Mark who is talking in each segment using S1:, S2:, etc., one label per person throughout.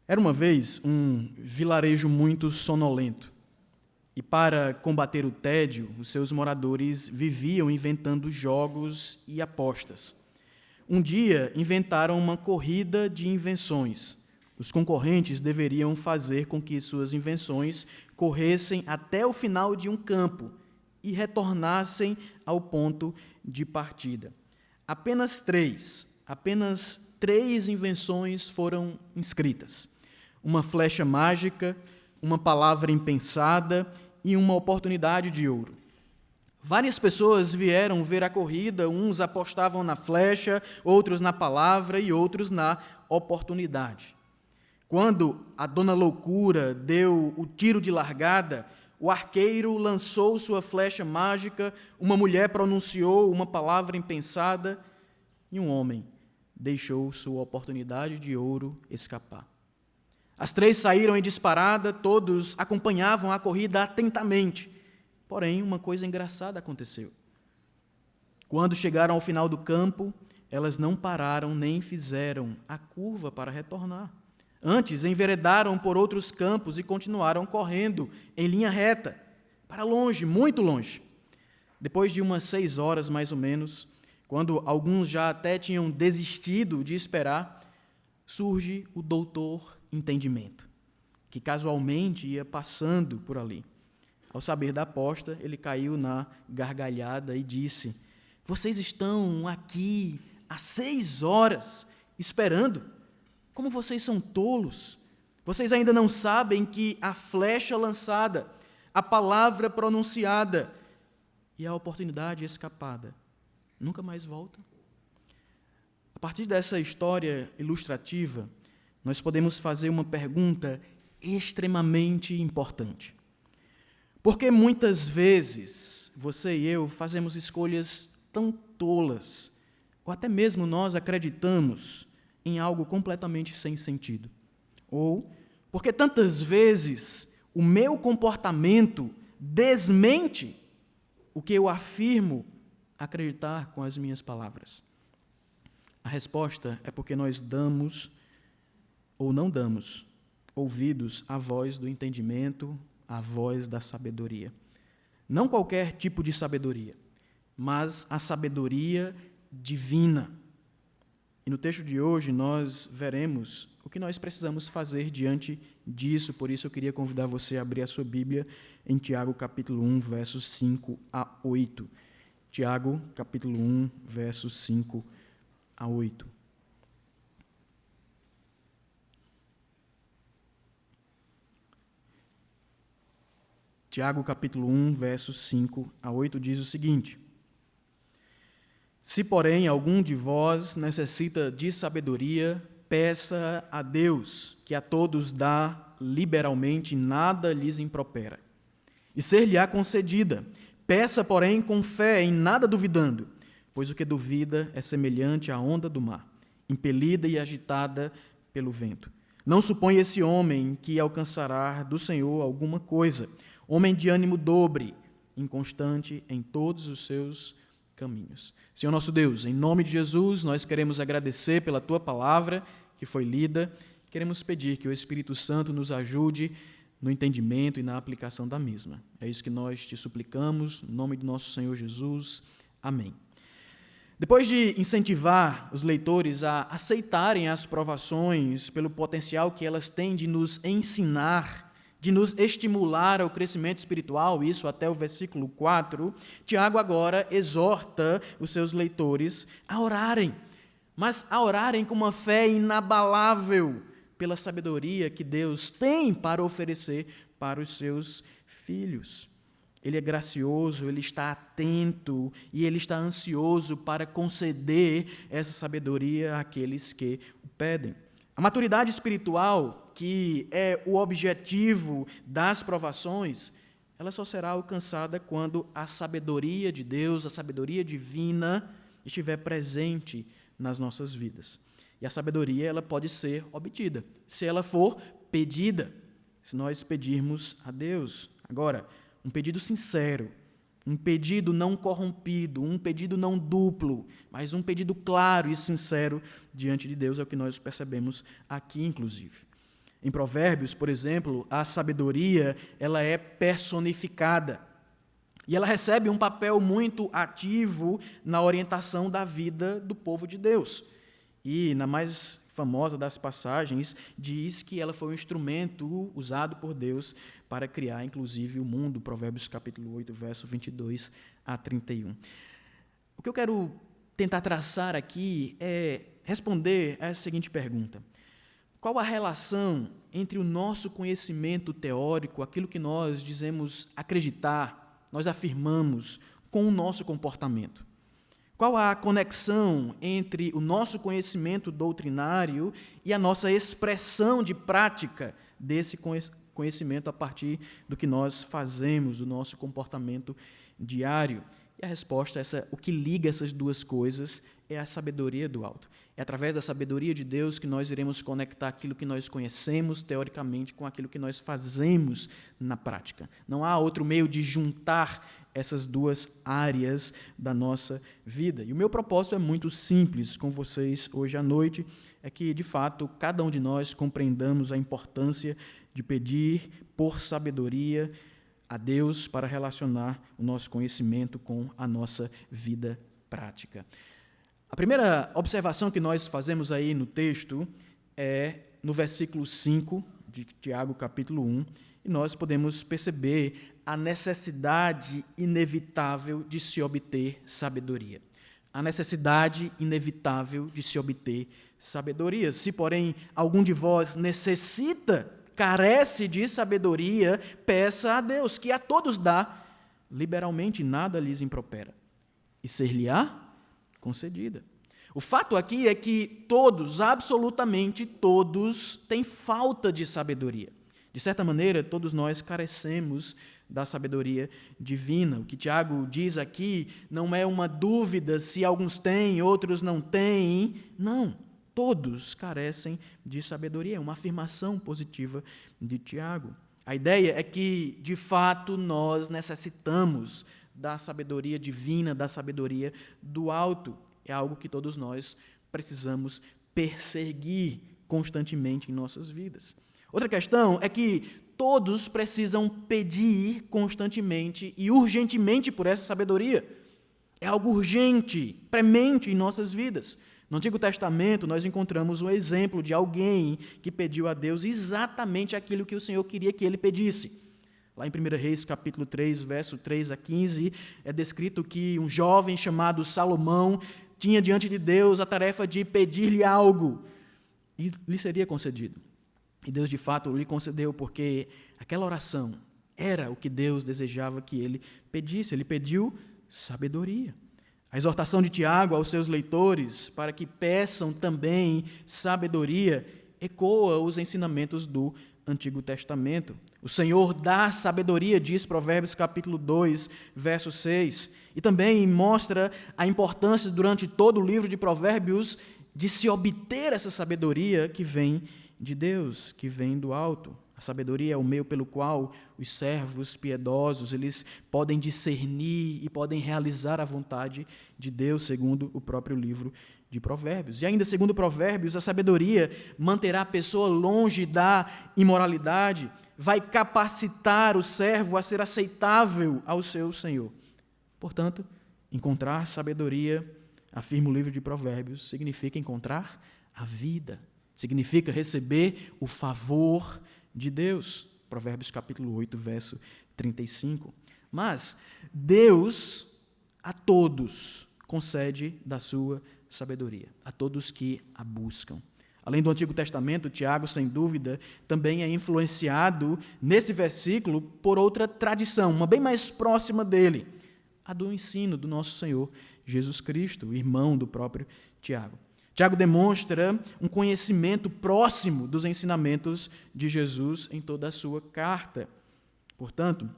S1: Era uma vez um vilarejo muito sonolento, e para combater o tédio, os seus moradores viviam inventando jogos e apostas. Um dia, inventaram uma corrida de invenções. Os concorrentes deveriam fazer com que suas invenções corressem até o final de um campo e retornassem ao ponto de partida. Apenas três invenções foram inscritas: uma flecha mágica, uma palavra impensada e uma oportunidade de ouro. Várias pessoas vieram ver a corrida, uns apostavam na flecha, outros na palavra e outros na oportunidade. Quando a Dona Loucura deu o tiro de largada, o arqueiro lançou sua flecha mágica, uma mulher pronunciou uma palavra impensada e um homem deixou sua oportunidade de ouro escapar. As três saíram em disparada, todos acompanhavam a corrida atentamente. Porém, uma coisa engraçada aconteceu. Quando chegaram ao final do campo, elas não pararam nem fizeram a curva para retornar. Antes, enveredaram por outros campos e continuaram correndo em linha reta, para longe, muito longe. Depois de umas 6 horas, mais ou menos, quando alguns já até tinham desistido de esperar, surge o doutor Entendimento, que casualmente ia passando por ali. Ao saber da aposta, ele caiu na gargalhada e disse: "Vocês estão aqui há 6 horas esperando? Como vocês são tolos! Vocês ainda não sabem que a flecha lançada, a palavra pronunciada e a oportunidade escapada nunca mais voltam?" A partir dessa história ilustrativa, nós podemos fazer uma pergunta extremamente importante. Porque muitas vezes você e eu fazemos escolhas tão tolas, ou até mesmo nós acreditamos em algo completamente sem sentido. Ou porque tantas vezes o meu comportamento desmente o que eu afirmo acreditar com as minhas palavras. A resposta é porque nós damos ou não damos ouvidos à voz do entendimento, à voz da sabedoria. Não qualquer tipo de sabedoria, mas a sabedoria divina. E no texto de hoje nós veremos o que nós precisamos fazer diante disso. Por isso eu queria convidar você a abrir a sua Bíblia em Tiago capítulo 1, versos 5 a 8. Tiago capítulo 1, versos 5 a 8. Tiago, capítulo 1, versos 5 a 8, diz o seguinte: "Se, porém, algum de vós necessita de sabedoria, peça a Deus, que a todos dá liberalmente, nada lhes impropera, e ser-lhe-á concedida. Peça, porém, com fé, em nada duvidando, pois o que duvida é semelhante à onda do mar, impelida e agitada pelo vento. Não suponha esse homem que alcançará do Senhor alguma coisa. Homem de ânimo dobre, inconstante em todos os seus caminhos." Senhor nosso Deus, em nome de Jesus, nós queremos agradecer pela Tua palavra que foi lida. Queremos pedir que o Espírito Santo nos ajude no entendimento e na aplicação da mesma. É isso que nós te suplicamos, em nome do nosso Senhor Jesus. Amém. Depois de incentivar os leitores a aceitarem as provações pelo potencial que elas têm de nos ensinar, de nos estimular ao crescimento espiritual, isso até o versículo 4, Tiago agora exorta os seus leitores a orarem, mas a orarem com uma fé inabalável pela sabedoria que Deus tem para oferecer para os seus filhos. Ele é gracioso, ele está atento e ele está ansioso para conceder essa sabedoria àqueles que o pedem. A maturidade espiritual, que é o objetivo das provações, ela só será alcançada quando a sabedoria de Deus, a sabedoria divina, estiver presente nas nossas vidas. E a sabedoria, ela pode ser obtida, se ela for pedida, se nós pedirmos a Deus. Agora, um pedido sincero, um pedido não corrompido, um pedido não duplo, mas um pedido claro e sincero diante de Deus, é o que nós percebemos aqui, inclusive. Em Provérbios, por exemplo, a sabedoria ela é personificada. E ela recebe um papel muito ativo na orientação da vida do povo de Deus. E, na mais famosa das passagens, diz que ela foi um instrumento usado por Deus para criar, inclusive, o mundo. Provérbios capítulo 8, verso 22 a 31. O que eu quero tentar traçar aqui é responder a essa seguinte pergunta. Qual a relação entre o nosso conhecimento teórico, aquilo que nós dizemos acreditar, nós afirmamos, com o nosso comportamento? Qual a conexão entre o nosso conhecimento doutrinário e a nossa expressão de prática desse conhecimento a partir do que nós fazemos, do nosso comportamento diário? E a resposta, o que liga essas duas coisas, é a sabedoria do alto. É através da sabedoria de Deus que nós iremos conectar aquilo que nós conhecemos teoricamente com aquilo que nós fazemos na prática. Não há outro meio de juntar essas duas áreas da nossa vida. E o meu propósito é muito simples com vocês hoje à noite, é que, de fato, cada um de nós compreendamos a importância de pedir por sabedoria a Deus para relacionar o nosso conhecimento com a nossa vida prática. A primeira observação que nós fazemos aí no texto é no versículo 5 de Tiago, capítulo 1, e nós podemos perceber a necessidade inevitável de se obter sabedoria. A necessidade inevitável de se obter sabedoria. Se, porém, algum de vós carece de sabedoria, peça a Deus, que a todos dá, liberalmente nada lhes impropera, e ser-lhe-á concedida. O fato aqui é que todos, absolutamente todos, têm falta de sabedoria. De certa maneira, todos nós carecemos da sabedoria divina. O que Tiago diz aqui não é uma dúvida se alguns têm, outros não têm. Não, todos carecem de sabedoria. É uma afirmação positiva de Tiago. A ideia é que, de fato, nós necessitamos da sabedoria divina, da sabedoria do alto. É algo que todos nós precisamos perseguir constantemente em nossas vidas. Outra questão é que todos precisam pedir constantemente e urgentemente por essa sabedoria. É algo urgente, premente em nossas vidas. No Antigo Testamento, nós encontramos um exemplo de alguém que pediu a Deus exatamente aquilo que o Senhor queria que ele pedisse. Lá em 1 Reis, capítulo 3, verso 3 a 15, é descrito que um jovem chamado Salomão tinha diante de Deus a tarefa de pedir-lhe algo, e lhe seria concedido. E Deus, de fato, lhe concedeu, porque aquela oração era o que Deus desejava que ele pedisse. Ele pediu sabedoria. A exortação de Tiago aos seus leitores para que peçam também sabedoria ecoa os ensinamentos do Antigo Testamento. O Senhor dá sabedoria, diz Provérbios capítulo 2, verso 6, e também mostra a importância durante todo o livro de Provérbios de se obter essa sabedoria que vem de Deus, que vem do alto. A sabedoria é o meio pelo qual os servos piedosos eles podem discernir e podem realizar a vontade de Deus, segundo o próprio livro de Provérbios. E ainda segundo Provérbios, a sabedoria manterá a pessoa longe da imoralidade, vai capacitar o servo a ser aceitável ao seu Senhor. Portanto, encontrar sabedoria, afirma o livro de Provérbios, significa encontrar a vida, significa receber o favor de Deus. Provérbios capítulo 8, verso 35. Mas Deus a todos concede da sua sabedoria, a todos que a buscam. Além do Antigo Testamento, Tiago, sem dúvida, também é influenciado nesse versículo por outra tradição, uma bem mais próxima dele, a do ensino do nosso Senhor Jesus Cristo, irmão do próprio Tiago. Tiago demonstra um conhecimento próximo dos ensinamentos de Jesus em toda a sua carta. Portanto,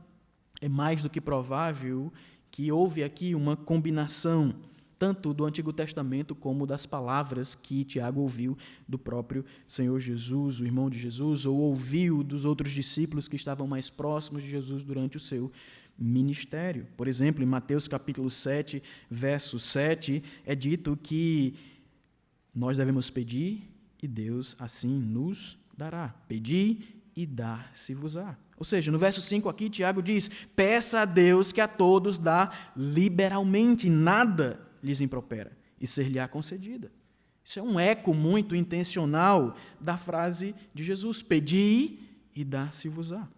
S1: é mais do que provável que houve aqui uma combinação tanto do Antigo Testamento como das palavras que Tiago ouviu do próprio Senhor Jesus, o irmão de Jesus, ou ouviu dos outros discípulos que estavam mais próximos de Jesus durante o seu ministério. Por exemplo, em Mateus capítulo 7, verso 7, é dito que nós devemos pedir e Deus assim nos dará. Pedi e dar-se-vos-á. Ou seja, no verso 5 aqui, Tiago diz: peça a Deus que a todos dá liberalmente, nada lhes impropera, e ser-lhe-á concedida. Isso é um eco muito intencional da frase de Jesus: pedi e dar-se-vos-á.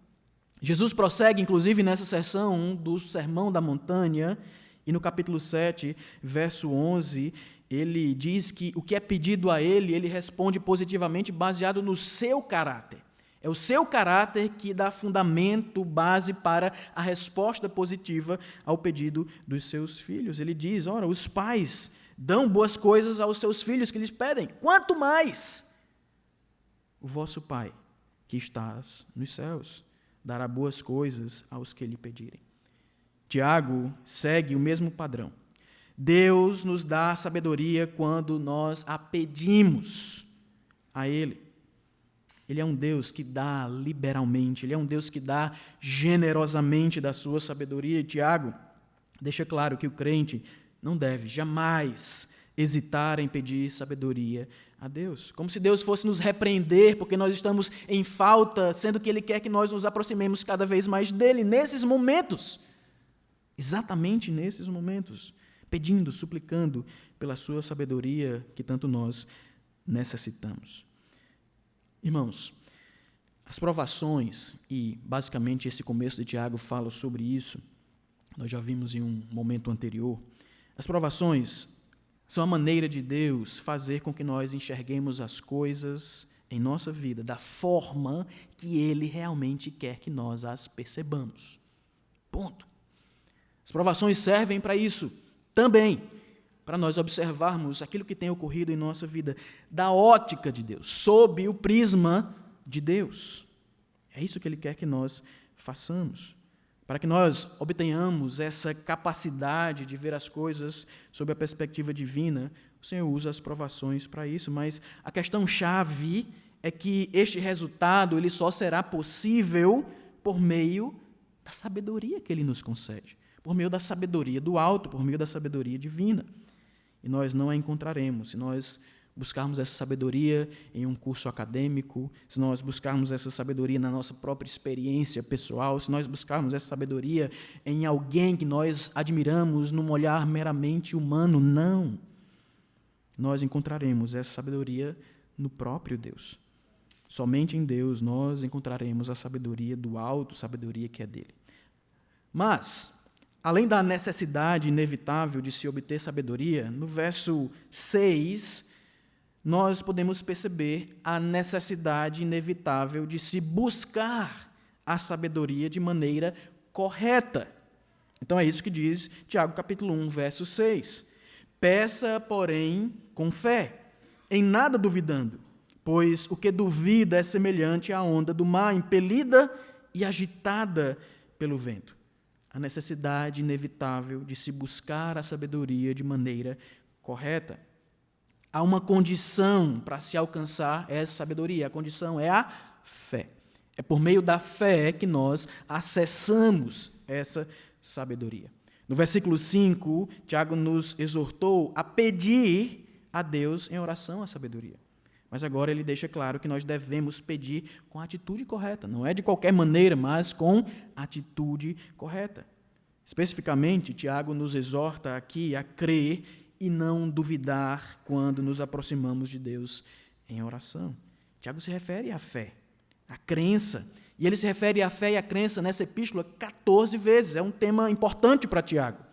S1: Jesus prossegue, inclusive, nessa seção do Sermão da Montanha, e no capítulo 7, verso 11, ele diz que o que é pedido a ele responde positivamente baseado no seu caráter. É o seu caráter que dá fundamento, base para a resposta positiva ao pedido dos seus filhos. Ele diz: ora, os pais dão boas coisas aos seus filhos que lhes pedem. Quanto mais o vosso Pai, que estás nos céus, dará boas coisas aos que lhe pedirem. Tiago segue o mesmo padrão. Deus nos dá sabedoria quando nós a pedimos a Ele. Ele é um Deus que dá liberalmente, Ele é um Deus que dá generosamente da sua sabedoria. E Tiago deixa claro que o crente não deve jamais hesitar em pedir sabedoria a Deus. Como se Deus fosse nos repreender porque nós estamos em falta, sendo que Ele quer que nós nos aproximemos cada vez mais dEle nesses momentos. Exatamente nesses momentos. Pedindo, suplicando pela sua sabedoria que tanto nós necessitamos. Irmãos, as provações, e basicamente esse começo de Tiago fala sobre isso, nós já vimos em um momento anterior, as provações são a maneira de Deus fazer com que nós enxerguemos as coisas em nossa vida da forma que Ele realmente quer que nós as percebamos. Ponto. As provações servem para isso também, para nós observarmos aquilo que tem ocorrido em nossa vida da ótica de Deus, sob o prisma de Deus. É isso que Ele quer que nós façamos. Para que nós obtenhamos essa capacidade de ver as coisas sob a perspectiva divina, o Senhor usa as provações para isso, mas a questão-chave é que este resultado ele só será possível por meio da sabedoria que Ele nos concede, por meio da sabedoria do alto, por meio da sabedoria divina. E nós não a encontraremos se nós buscarmos essa sabedoria em um curso acadêmico, se nós buscarmos essa sabedoria na nossa própria experiência pessoal, se nós buscarmos essa sabedoria em alguém que nós admiramos num olhar meramente humano, não. Nós encontraremos essa sabedoria no próprio Deus. Somente em Deus nós encontraremos a sabedoria do alto, sabedoria que é dele. Mas, além da necessidade inevitável de se obter sabedoria, no verso 6, nós podemos perceber a necessidade inevitável de se buscar a sabedoria de maneira correta. Então é isso que diz Tiago capítulo 1, verso 6. Peça, porém, com fé, em nada duvidando, pois o que duvida é semelhante à onda do mar, impelida e agitada pelo vento. A necessidade inevitável de se buscar a sabedoria de maneira correta. Há uma condição para se alcançar essa sabedoria. A condição é a fé. É por meio da fé que nós acessamos essa sabedoria. No versículo 5, Tiago nos exortou a pedir a Deus em oração a sabedoria. Mas agora ele deixa claro que nós devemos pedir com a atitude correta. Não é de qualquer maneira, mas com atitude correta. Especificamente, Tiago nos exorta aqui a crer e não duvidar quando nos aproximamos de Deus em oração. Tiago se refere à fé, à crença. E ele se refere à fé e à crença nessa epístola 14 vezes. É um tema importante para Tiago.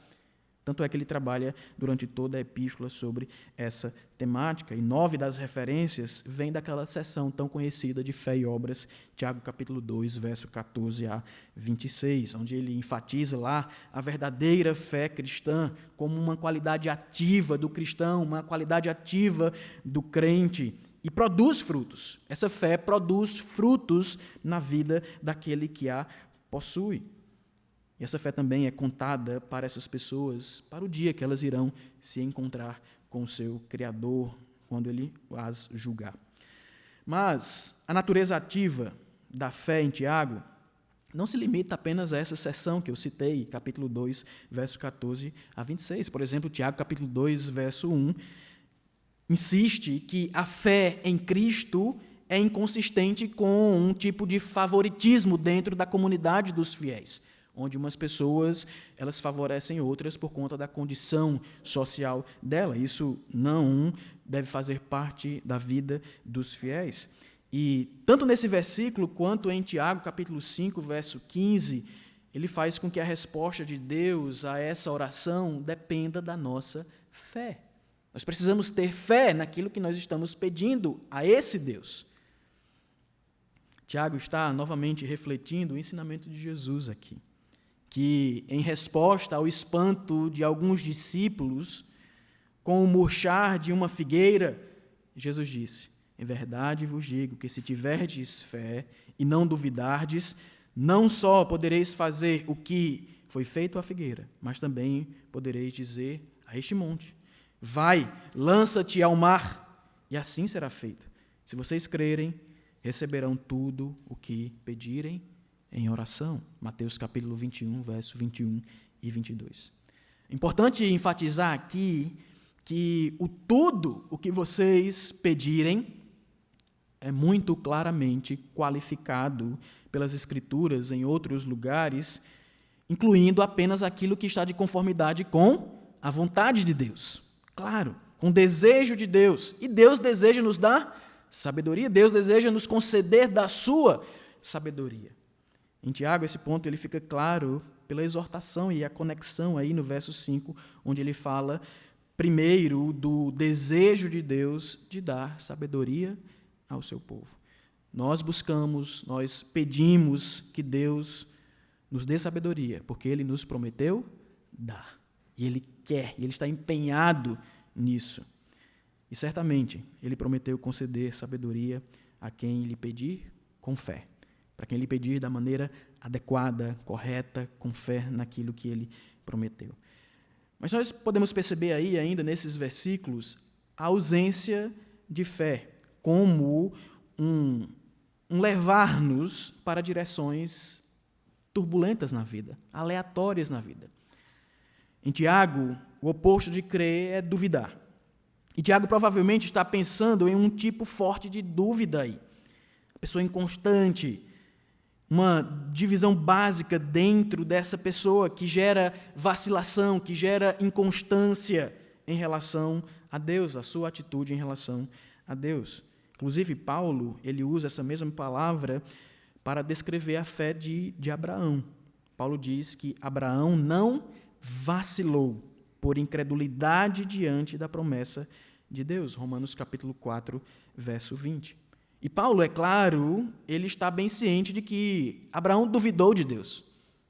S1: Tanto é que ele trabalha durante toda a epístola sobre essa temática. E 9 das referências vêm daquela seção tão conhecida de fé e obras, Tiago capítulo 2, verso 14 a 26, onde ele enfatiza lá a verdadeira fé cristã como uma qualidade ativa do cristão, uma qualidade ativa do crente, e produz frutos. Essa fé produz frutos na vida daquele que a possui. E essa fé também é contada para essas pessoas para o dia que elas irão se encontrar com o seu Criador, quando Ele as julgar. Mas a natureza ativa da fé em Tiago não se limita apenas a essa seção que eu citei, capítulo 2, verso 14 a 26. Por exemplo, Tiago, capítulo 2, verso 1, insiste que a fé em Cristo é inconsistente com um tipo de favoritismo dentro da comunidade dos fiéis, onde umas pessoas elas favorecem outras por conta da condição social dela. Isso não deve fazer parte da vida dos fiéis. E tanto nesse versículo quanto em Tiago, capítulo 5, verso 15, ele faz com que a resposta de Deus a essa oração dependa da nossa fé. Nós precisamos ter fé naquilo que nós estamos pedindo a esse Deus. Tiago está novamente refletindo o ensinamento de Jesus aqui, que em resposta ao espanto de alguns discípulos com o murchar de uma figueira, Jesus disse: em verdade vos digo que se tiverdes fé e não duvidardes, não só podereis fazer o que foi feito à figueira, mas também podereis dizer a este monte: vai, lança-te ao mar, e assim será feito. Se vocês crerem, receberão tudo o que pedirem em oração. Mateus capítulo 21, verso 21 e 22. Importante enfatizar aqui que tudo o que vocês pedirem é muito claramente qualificado pelas Escrituras em outros lugares, incluindo apenas aquilo que está de conformidade com a vontade de Deus. Claro, com o desejo de Deus. E Deus deseja nos dar sabedoria, Deus deseja nos conceder da sua sabedoria. Em Tiago, esse ponto ele fica claro pela exortação e a conexão aí no verso 5, onde ele fala primeiro do desejo de Deus de dar sabedoria ao seu povo. Nós buscamos, nós pedimos que Deus nos dê sabedoria, porque Ele nos prometeu dar. E Ele quer, e Ele está empenhado nisso. E certamente Ele prometeu conceder sabedoria a quem lhe pedir com fé, para quem lhe pedir da maneira adequada, correta, com fé naquilo que Ele prometeu. Mas nós podemos perceber aí ainda nesses versículos a ausência de fé, como um levar-nos para direções turbulentas na vida, aleatórias na vida. Em Tiago, o oposto de crer é duvidar. E Tiago provavelmente está pensando em um tipo forte de dúvida aí. A pessoa inconstante, uma divisão básica dentro dessa pessoa que gera vacilação, que gera inconstância em relação a Deus, a sua atitude em relação a Deus. Inclusive, Paulo, ele usa essa mesma palavra para descrever a fé de Abraão. Paulo diz que Abraão não vacilou por incredulidade diante da promessa de Deus. Romanos capítulo 4, verso 20. E Paulo, é claro, ele está bem ciente de que Abraão duvidou de Deus.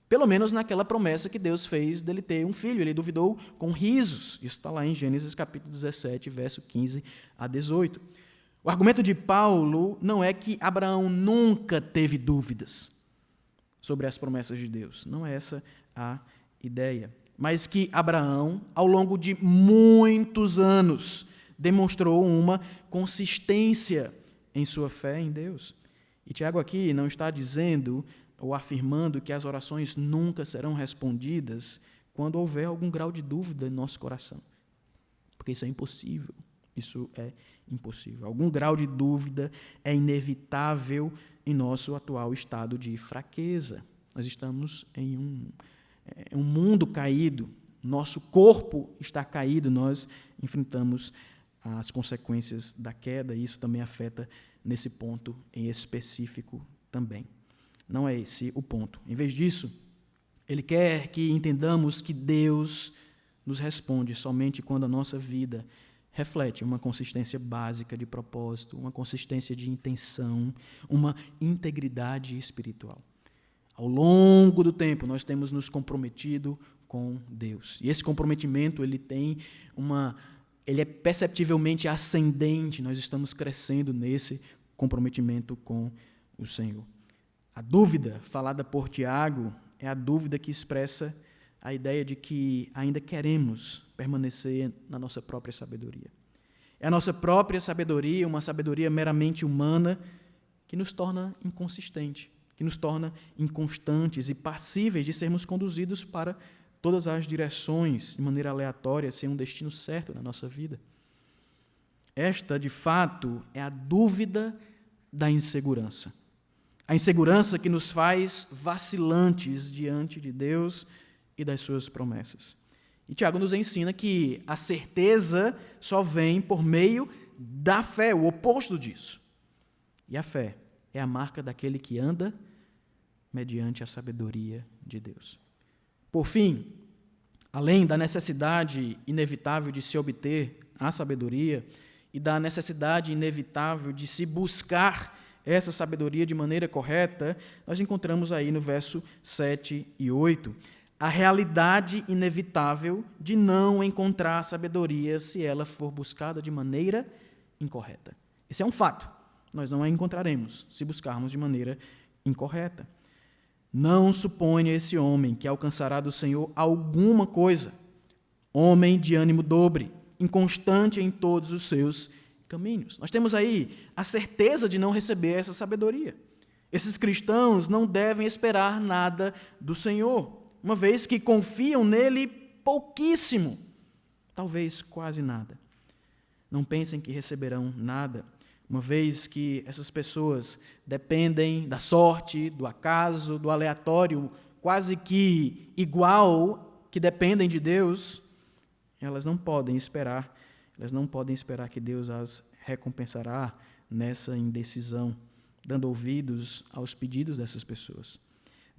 S1: Pelo menos naquela promessa que Deus fez dele ter um filho. Ele duvidou com risos. Isso está lá em Gênesis capítulo 17, verso 15 a 18. O argumento de Paulo não é que Abraão nunca teve dúvidas sobre as promessas de Deus. Não é essa a ideia. Mas que Abraão, ao longo de muitos anos, demonstrou uma consistência em sua fé em Deus. E Tiago aqui não está dizendo ou afirmando que as orações nunca serão respondidas quando houver algum grau de dúvida em nosso coração. Porque isso é impossível. Isso é impossível. Algum grau de dúvida é inevitável em nosso atual estado de fraqueza. Nós estamos em um mundo caído, nosso corpo está caído, nós enfrentamos as consequências da queda, e isso também afeta nesse ponto em específico também. Não é esse o ponto. Em vez disso, ele quer que entendamos que Deus nos responde somente quando a nossa vida reflete uma consistência básica de propósito, uma consistência de intenção, uma integridade espiritual. Ao longo do tempo, nós temos nos comprometido com Deus. E esse comprometimento, ele é perceptivelmente ascendente, nós estamos crescendo nesse comprometimento com o Senhor. A dúvida falada por Tiago é a dúvida que expressa a ideia de que ainda queremos permanecer na nossa própria sabedoria. É a nossa própria sabedoria, uma sabedoria meramente humana, que nos torna inconsistente, que nos torna inconstantes e passíveis de sermos conduzidos para todas as direções, de maneira aleatória, sem um destino certo na nossa vida. Esta, de fato, é a dúvida da insegurança. A insegurança que nos faz vacilantes diante de Deus e das suas promessas. E Tiago nos ensina que a certeza só vem por meio da fé, o oposto disso. E a fé é a marca daquele que anda mediante a sabedoria de Deus. Por fim, além da necessidade inevitável de se obter a sabedoria e da necessidade inevitável de se buscar essa sabedoria de maneira correta, nós encontramos aí no verso 7 e 8 a realidade inevitável de não encontrar sabedoria se ela for buscada de maneira incorreta. Esse é um fato. Nós não a encontraremos se buscarmos de maneira incorreta. Não suponha esse homem que alcançará do Senhor alguma coisa. Homem de ânimo dobre, inconstante em todos os seus caminhos. Nós temos aí a certeza de não receber essa sabedoria. Esses cristãos não devem esperar nada do Senhor, uma vez que confiam nele pouquíssimo, talvez quase nada. Não pensem que receberão nada, uma vez que essas pessoas dependem da sorte, do acaso, do aleatório, quase que igual, que dependem de Deus. Elas não podem esperar que Deus as recompensará nessa indecisão, dando ouvidos aos pedidos dessas pessoas.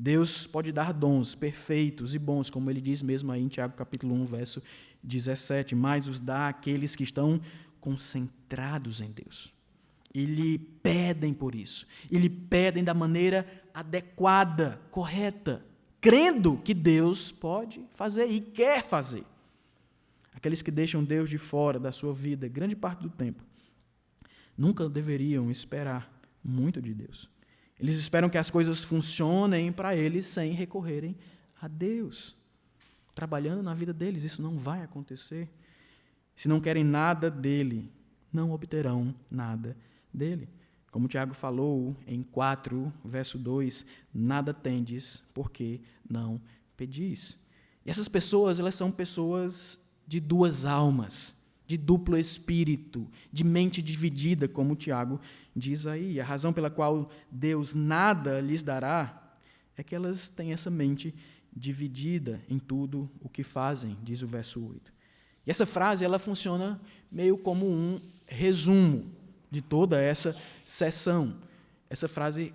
S1: Deus pode dar dons perfeitos e bons, como ele diz mesmo aí em Tiago capítulo 1, verso 17, mas os dá àqueles que estão concentrados em Deus. E lhe pedem por isso, e lhe pedem da maneira adequada, correta, crendo que Deus pode fazer e quer fazer. Aqueles que deixam Deus de fora da sua vida grande parte do tempo, nunca deveriam esperar muito de Deus. Eles esperam que as coisas funcionem para eles sem recorrerem a Deus. Trabalhando na vida deles, isso não vai acontecer. Se não querem nada dele, não obterão nada dele. Como Tiago falou em 4, verso 2, nada tendes porque não pedis. E essas pessoas, elas são pessoas de duas almas, de duplo espírito, de mente dividida, como Tiago diz aí. A razão pela qual Deus nada lhes dará é que elas têm essa mente dividida em tudo o que fazem, diz o verso 8. E essa frase, ela funciona meio como um resumo de toda essa sessão. Essa frase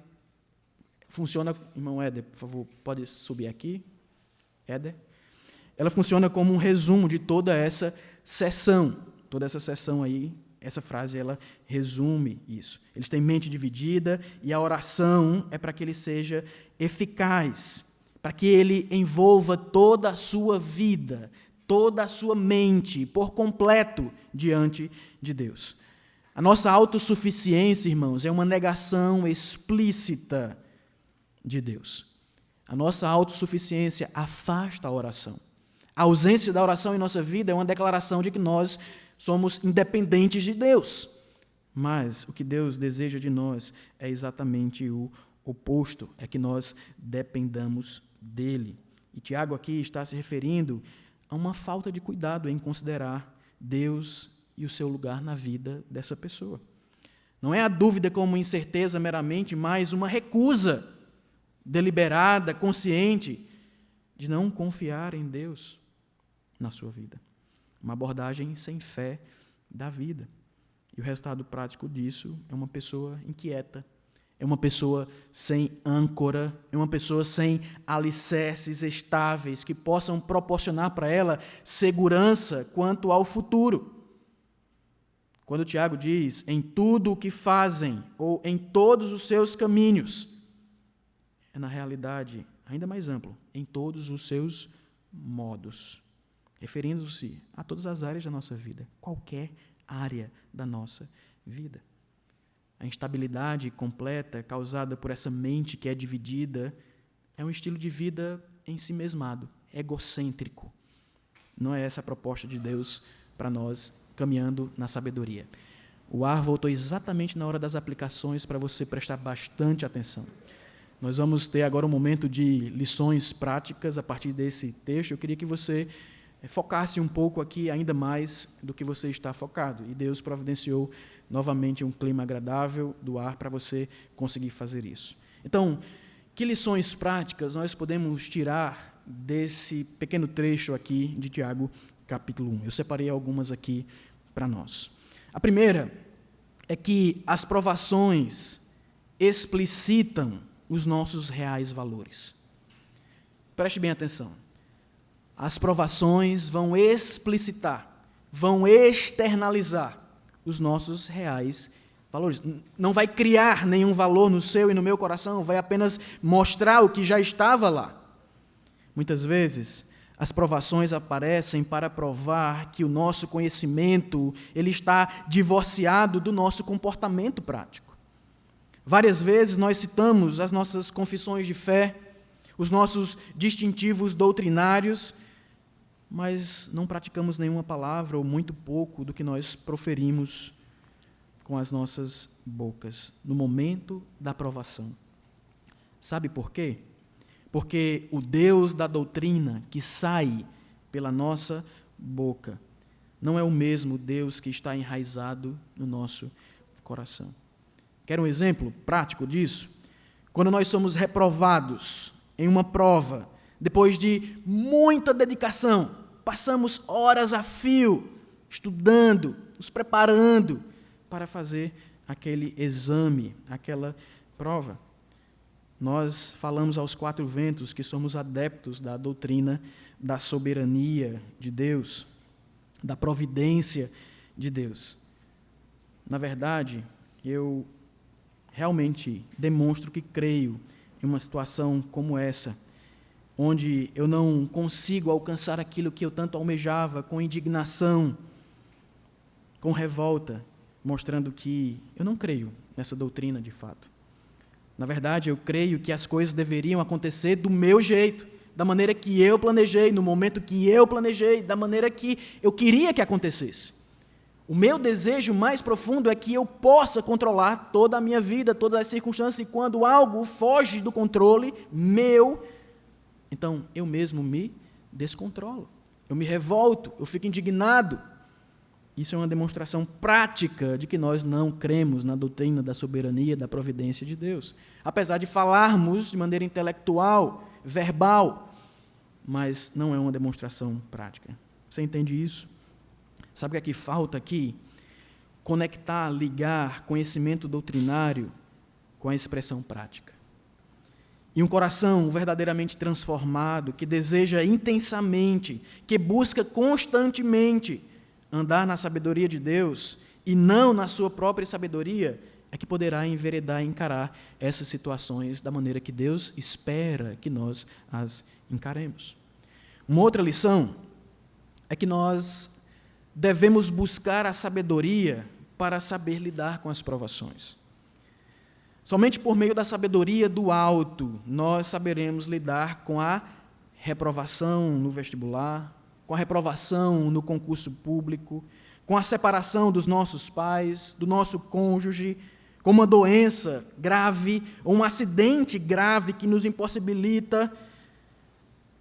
S1: funciona, irmão Éder, por favor, pode subir aqui, Éder? Ela funciona como um resumo de toda essa sessão aí, essa frase, ela resume isso. Eles têm mente dividida e a oração é para que ele seja eficaz, para que ele envolva toda a sua vida, toda a sua mente, por completo, diante de Deus. A nossa autossuficiência, irmãos, é uma negação explícita de Deus. A nossa autossuficiência afasta a oração. A ausência da oração em nossa vida é uma declaração de que nós somos independentes de Deus. Mas o que Deus deseja de nós é exatamente o oposto, é que nós dependamos dele. E Tiago aqui está se referindo a uma falta de cuidado em considerar Deus e o seu lugar na vida dessa pessoa. Não é a dúvida como incerteza meramente, mas uma recusa deliberada, consciente, de não confiar em Deus na sua vida. Uma abordagem sem fé da vida. E o resultado prático disso é uma pessoa inquieta, é uma pessoa sem âncora, é uma pessoa sem alicerces estáveis que possam proporcionar para ela segurança quanto ao futuro. Quando Tiago diz, em tudo o que fazem, ou em todos os seus caminhos, é na realidade ainda mais amplo, em todos os seus modos, referindo-se a todas as áreas da nossa vida, qualquer área da nossa vida. A instabilidade completa causada por essa mente que é dividida é um estilo de vida ensimesmado, egocêntrico. Não é essa a proposta de Deus para nós, caminhando na sabedoria. O ar voltou exatamente na hora das aplicações para você prestar bastante atenção. Nós vamos ter agora um momento de lições práticas a partir desse texto. Eu queria que você focasse um pouco aqui ainda mais do que você está focado. E Deus providenciou novamente um clima agradável do ar para você conseguir fazer isso. Então, que lições práticas nós podemos tirar desse pequeno trecho aqui de Tiago, capítulo 1? Eu separei algumas aqui para nós. A primeira é que as provações explicitam os nossos reais valores. Preste bem atenção. As provações vão explicitar, vão externalizar os nossos reais valores. Não vai criar nenhum valor no seu e no meu coração, vai apenas mostrar o que já estava lá. Muitas vezes, as provações aparecem para provar que o nosso conhecimento ele está divorciado do nosso comportamento prático. Várias vezes nós citamos as nossas confissões de fé, os nossos distintivos doutrinários, mas não praticamos nenhuma palavra ou muito pouco do que nós proferimos com as nossas bocas no momento da provação. Sabe por quê? Porque o Deus da doutrina que sai pela nossa boca não é o mesmo Deus que está enraizado no nosso coração. Quer um exemplo prático disso? Quando nós somos reprovados em uma prova, depois de muita dedicação, passamos horas a fio, estudando, nos preparando para fazer aquele exame, aquela prova. Nós falamos aos quatro ventos que somos adeptos da doutrina da soberania de Deus, da providência de Deus. Na verdade, eu realmente demonstro que creio em uma situação como essa, onde eu não consigo alcançar aquilo que eu tanto almejava, com indignação, com revolta, mostrando que eu não creio nessa doutrina de fato. Na verdade, eu creio que as coisas deveriam acontecer do meu jeito, da maneira que eu planejei, no momento que eu planejei, da maneira que eu queria que acontecesse. O meu desejo mais profundo é que eu possa controlar toda a minha vida, todas as circunstâncias, e quando algo foge do controle meu, então eu mesmo me descontrolo, eu me revolto, eu fico indignado. Isso é uma demonstração prática de que nós não cremos na doutrina da soberania, da providência de Deus. Apesar de falarmos de maneira intelectual, verbal, mas não é uma demonstração prática. Você entende isso? Sabe o que é que falta aqui? Conectar, ligar conhecimento doutrinário com a expressão prática. E um coração verdadeiramente transformado, que deseja intensamente, que busca constantemente andar na sabedoria de Deus e não na sua própria sabedoria, é que poderá enveredar e encarar essas situações da maneira que Deus espera que nós as encaremos. Uma outra lição é que nós devemos buscar a sabedoria para saber lidar com as provações. Somente por meio da sabedoria do alto nós saberemos lidar com a reprovação no vestibular, com a reprovação no concurso público, com a separação dos nossos pais, do nosso cônjuge, com uma doença grave ou um acidente grave que nos impossibilita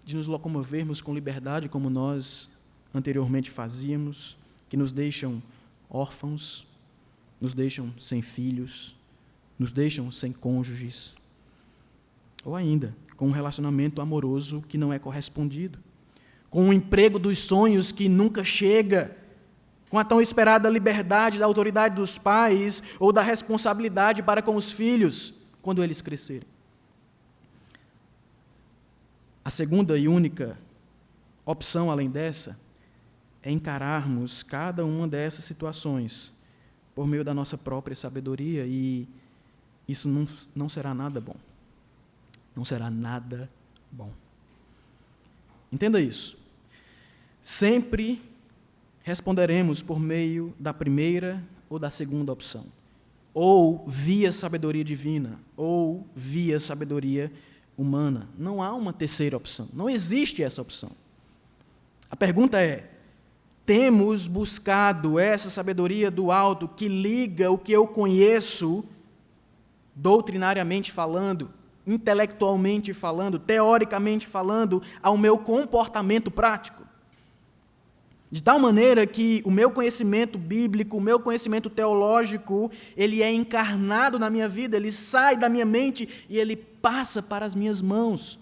S1: de nos locomovermos com liberdade como nós anteriormente fazíamos, que nos deixam órfãos, nos deixam sem filhos, nos deixam sem cônjuges, ou ainda com um relacionamento amoroso que não é correspondido, com um emprego dos sonhos que nunca chega, com a tão esperada liberdade da autoridade dos pais ou da responsabilidade para com os filhos quando eles crescerem. A segunda e única opção, além dessa, é encararmos cada uma dessas situações por meio da nossa própria sabedoria, e isso não será nada bom. Não será nada bom. Entenda isso. Sempre responderemos por meio da primeira ou da segunda opção, ou via sabedoria divina, ou via sabedoria humana. Não há uma terceira opção, não existe essa opção. A pergunta é: temos buscado essa sabedoria do alto que liga o que eu conheço, doutrinariamente falando, intelectualmente falando, teoricamente falando, ao meu comportamento prático? De tal maneira que o meu conhecimento bíblico, o meu conhecimento teológico, ele é encarnado na minha vida, ele sai da minha mente e ele passa para as minhas mãos,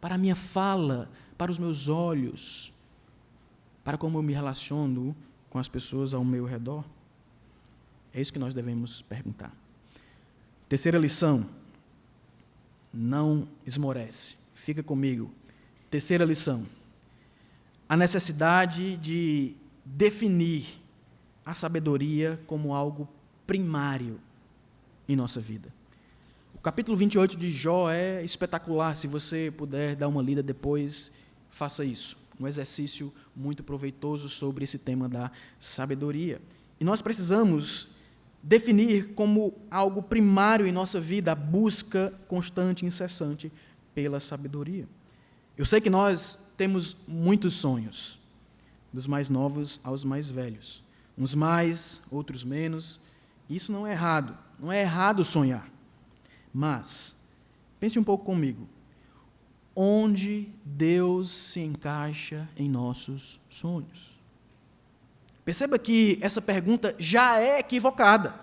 S1: para a minha fala, para os meus olhos, para como eu me relaciono com as pessoas ao meu redor. É isso que nós devemos perguntar. Terceira lição, não esmorece. Fica comigo. Terceira lição, a necessidade de definir a sabedoria como algo primário em nossa vida. O capítulo 28 de Jó é espetacular. Se você puder dar uma lida depois, faça isso. Um exercício muito proveitoso sobre esse tema da sabedoria. E nós precisamos definir como algo primário em nossa vida a busca constante e incessante pela sabedoria. Eu sei que nós temos muitos sonhos, dos mais novos aos mais velhos. Uns mais, outros menos. Isso não é errado. Não é errado sonhar. Mas, pense um pouco comigo. Onde Deus se encaixa em nossos sonhos? Perceba que essa pergunta já é equivocada.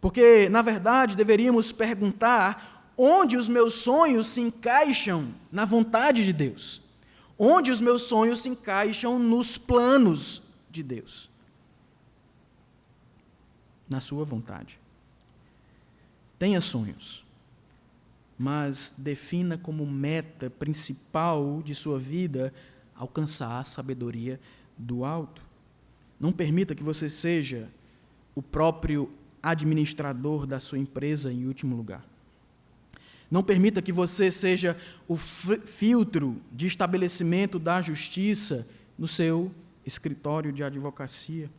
S1: Porque, na verdade, deveríamos perguntar onde os meus sonhos se encaixam na vontade de Deus. Onde os meus sonhos se encaixam nos planos de Deus. Na sua vontade. Tenha sonhos, mas defina como meta principal de sua vida alcançar a sabedoria do alto. Não permita que você seja o próprio administrador da sua empresa em último lugar. Não permita que você seja o filtro de estabelecimento da justiça no seu escritório de advocacia.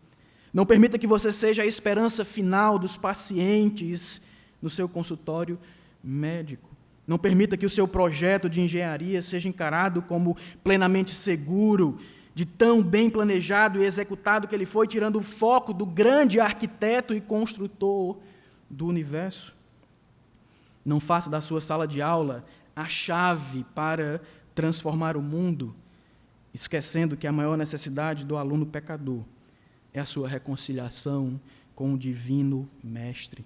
S1: Não permita que você seja a esperança final dos pacientes no seu consultório médico. Não permita que o seu projeto de engenharia seja encarado como plenamente seguro, de tão bem planejado e executado que ele foi, tirando o foco do grande arquiteto e construtor do universo. Não faça da sua sala de aula a chave para transformar o mundo, esquecendo que a maior necessidade do aluno pecador é a sua reconciliação com o divino mestre.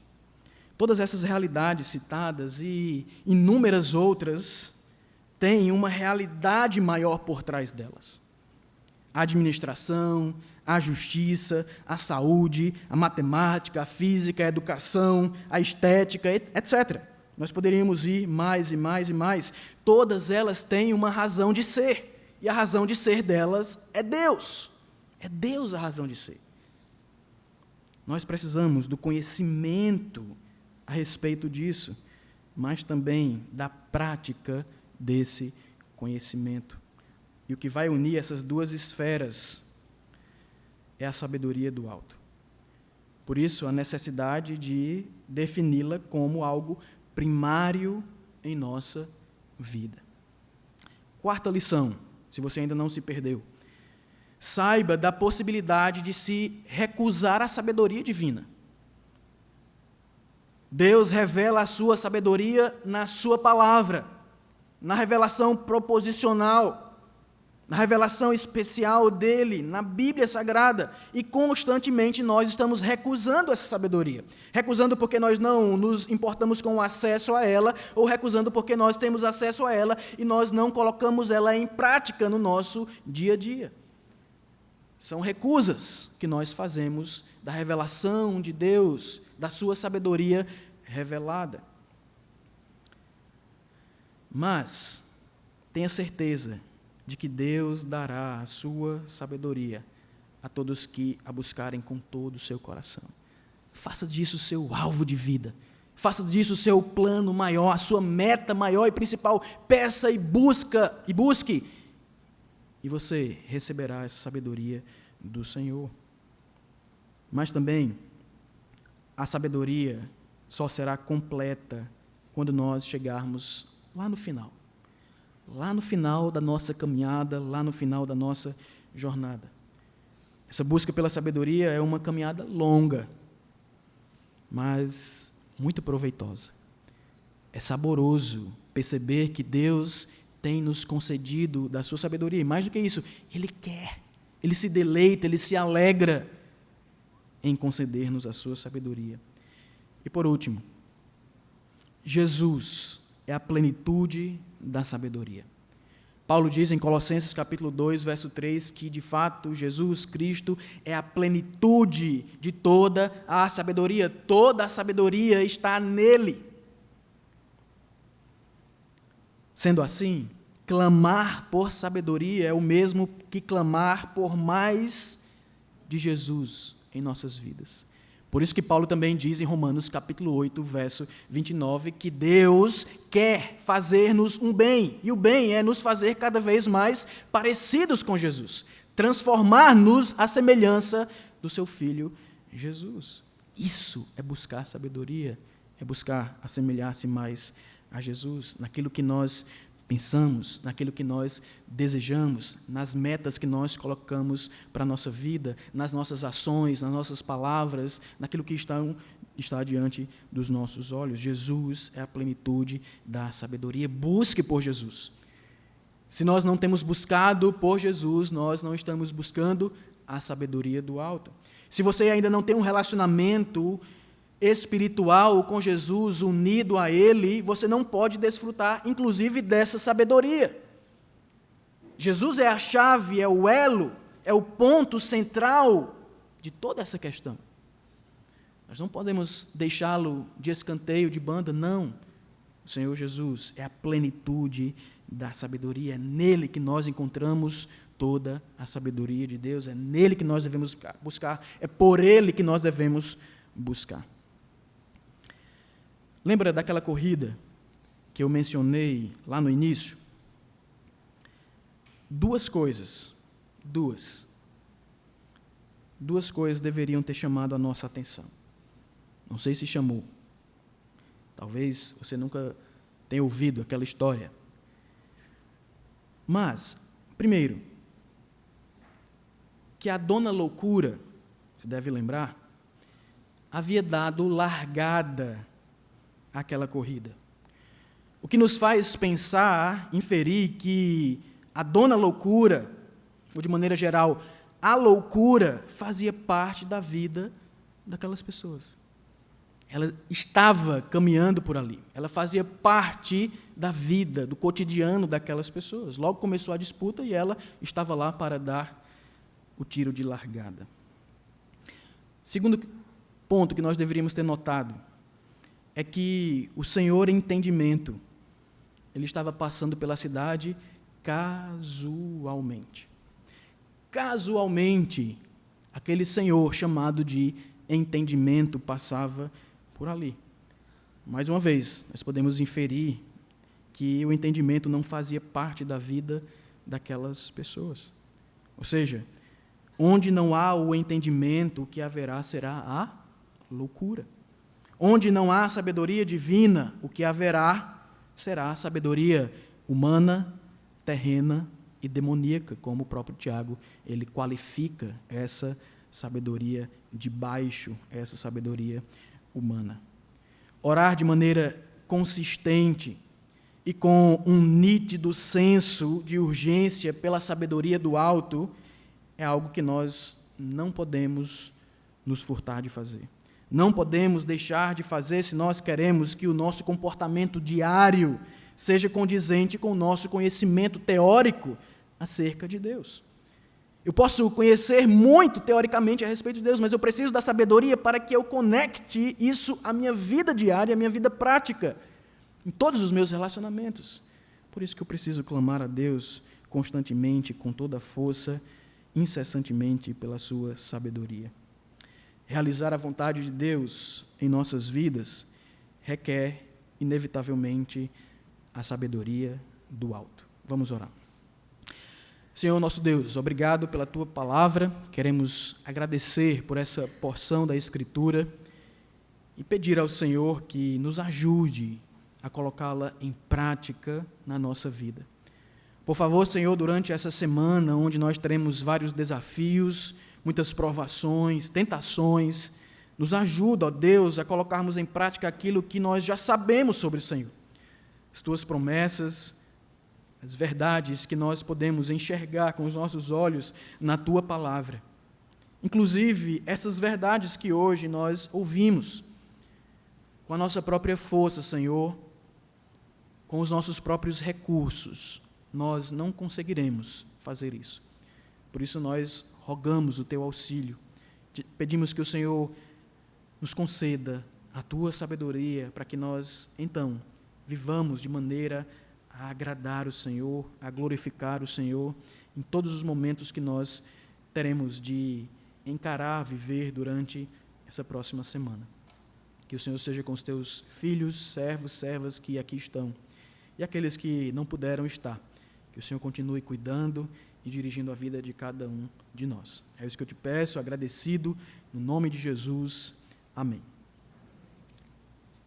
S1: Todas essas realidades citadas e inúmeras outras têm uma realidade maior por trás delas. A administração, a justiça, a saúde, a matemática, a física, a educação, a estética, etc. Nós poderíamos ir mais e mais e mais. Todas elas têm uma razão de ser. E a razão de ser delas é Deus. É Deus a razão de ser. Nós precisamos do conhecimento a respeito disso, mas também da prática desse conhecimento. E o que vai unir essas duas esferas é a sabedoria do alto. Por isso, a necessidade de defini-la como algo primário em nossa vida. Quarta lição, se você ainda não se perdeu. Saiba da possibilidade de se recusar à sabedoria divina. Deus revela a sua sabedoria na sua palavra, na revelação proposicional, na revelação especial dele, na Bíblia Sagrada, e constantemente nós estamos recusando essa sabedoria. Recusando porque nós não nos importamos com o acesso a ela, ou recusando porque nós temos acesso a ela e nós não colocamos ela em prática no nosso dia a dia. São recusas que nós fazemos da revelação de Deus, da sua sabedoria revelada. Mas tenha certeza de que Deus dará a sua sabedoria a todos que a buscarem com todo o seu coração. Faça disso o seu alvo de vida. Faça disso o seu plano maior, a sua meta maior e principal. Peça e busque. E você receberá essa sabedoria do Senhor. Mas também, a sabedoria só será completa quando nós chegarmos lá no final. Lá no final da nossa caminhada, lá no final da nossa jornada. Essa busca pela sabedoria é uma caminhada longa, mas muito proveitosa. É saboroso perceber que Deus tem nos concedido da sua sabedoria. E mais do que isso, Ele quer Ele se deleita, Ele se alegra em conceder-nos a sua sabedoria. E por último, Jesus é a plenitude da sabedoria. Paulo diz em Colossenses capítulo 2, verso 3, que de fato Jesus Cristo é a plenitude de toda a sabedoria. Toda a sabedoria está nele. Sendo assim, clamar por sabedoria é o mesmo que clamar por mais de Jesus em nossas vidas. Por isso que Paulo também diz em Romanos capítulo 8, verso 29, que Deus quer fazer-nos um bem, e o bem é nos fazer cada vez mais parecidos com Jesus, transformar-nos à semelhança do seu Filho Jesus. Isso é buscar sabedoria, é buscar assemelhar-se mais a Jesus, naquilo que nós pensamos, naquilo que nós desejamos, nas metas que nós colocamos para a nossa vida, nas nossas ações, nas nossas palavras, naquilo que está diante dos nossos olhos. Jesus é a plenitude da sabedoria. Busque por Jesus. Se nós não temos buscado por Jesus, nós não estamos buscando a sabedoria do alto. Se você ainda não tem um relacionamento espiritual com Jesus, unido a Ele, você não pode desfrutar, inclusive, dessa sabedoria. Jesus é a chave, é o elo, é o ponto central de toda essa questão. Nós não podemos deixá-lo de escanteio, de banda, não. O Senhor Jesus é a plenitude da sabedoria, é nele que nós encontramos toda a sabedoria de Deus, é nele que nós devemos buscar, é por ele que nós devemos buscar. Lembra daquela corrida que eu mencionei lá no início? Duas coisas deveriam ter chamado a nossa atenção. Não sei se chamou. Talvez você nunca tenha ouvido aquela história. Mas, primeiro, que a dona Loucura, você deve lembrar, havia dado largada àquela corrida. O que nos faz pensar, inferir que a dona Loucura, ou de maneira geral, a loucura fazia parte da vida daquelas pessoas. Ela estava caminhando por ali. Ela fazia parte da vida, do cotidiano daquelas pessoas. Logo começou a disputa e ela estava lá para dar o tiro de largada. Segundo ponto que nós deveríamos ter notado é que o Senhor Entendimento, ele estava passando pela cidade casualmente. Casualmente, aquele Senhor chamado de Entendimento passava por ali. Mais uma vez, nós podemos inferir que o entendimento não fazia parte da vida daquelas pessoas. Ou seja, onde não há o entendimento, o que haverá será a loucura. Onde não há sabedoria divina, o que haverá será a sabedoria humana, terrena e demoníaca, como o próprio Tiago, ele qualifica essa sabedoria de baixo, essa sabedoria humana. Orar de maneira consistente e com um nítido senso de urgência pela sabedoria do alto é algo que nós não podemos nos furtar de fazer. Não podemos deixar de fazer se nós queremos que o nosso comportamento diário seja condizente com o nosso conhecimento teórico acerca de Deus. Eu posso conhecer muito teoricamente a respeito de Deus, mas eu preciso da sabedoria para que eu conecte isso à minha vida diária, à minha vida prática, em todos os meus relacionamentos. Por isso que eu preciso clamar a Deus constantemente, com toda a força, incessantemente pela sua sabedoria. Realizar a vontade de Deus em nossas vidas requer, inevitavelmente, a sabedoria do alto. Vamos orar. Senhor nosso Deus, obrigado pela Tua palavra, queremos agradecer por essa porção da Escritura e pedir ao Senhor que nos ajude a colocá-la em prática na nossa vida. Por favor, Senhor, durante essa semana, onde nós teremos vários desafios, muitas provações, tentações, nos ajuda, ó Deus, a colocarmos em prática aquilo que nós já sabemos sobre o Senhor. As Tuas promessas, as verdades que nós podemos enxergar com os nossos olhos na Tua palavra. Inclusive, essas verdades que hoje nós ouvimos, com a nossa própria força, Senhor, com os nossos próprios recursos, nós não conseguiremos fazer isso. Por isso nós rogamos o Teu auxílio, pedimos que o Senhor nos conceda a Tua sabedoria para que nós, então, vivamos de maneira a agradar o Senhor, a glorificar o Senhor em todos os momentos que nós teremos de encarar, viver durante essa próxima semana. Que o Senhor seja com os Teus filhos, servos, servas que aqui estão e aqueles que não puderam estar. Que o Senhor continue cuidando e dirigindo a vida de cada um de nós. É isso que eu te peço, agradecido, no nome de Jesus. Amém.